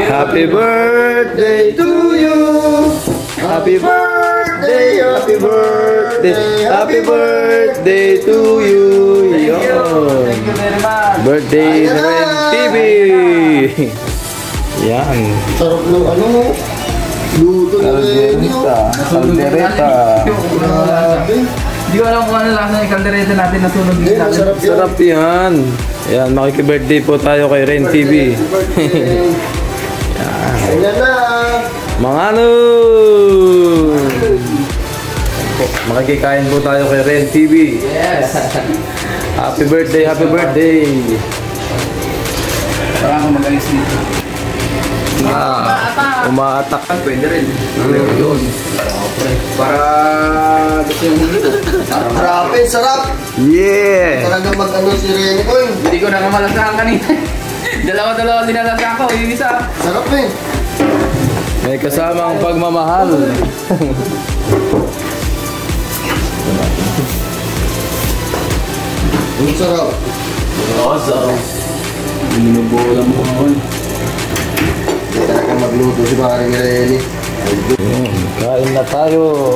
Happy birthday to you. Happy birthday, happy birthday, happy birthday to you. Yon. Birthday na rin TV. Yan. Sarap ng ano, luto na rin yun. Kaldereta. Hindi ko alam kung ano lasa ng kaldereta natin na sunog din sa atin. Sarap yan. Yan, makiki-birthday po tayo kay Ren TV. Ayan na. Mga ano! Makikikain po tayo kay Ren TV. Yes! Happy birthday, happy birthday! Parang akong mag-alis dito. Umaatak. Pwede rin. Yun. Para gusto yung huli. Grabe, sarap. Yeah! Talaga mag-ano si Rene ko. Hindi ko nakamalasaan kanina. Dalawa-dalawa dinalasaan ko. Yung isa. Sarap eh. May kasamang pagmamahal. Ang sarap. Oo, sarap. Binubulang mo ako. Hindi talaga magluto si Paring Rene. Kain na tayo.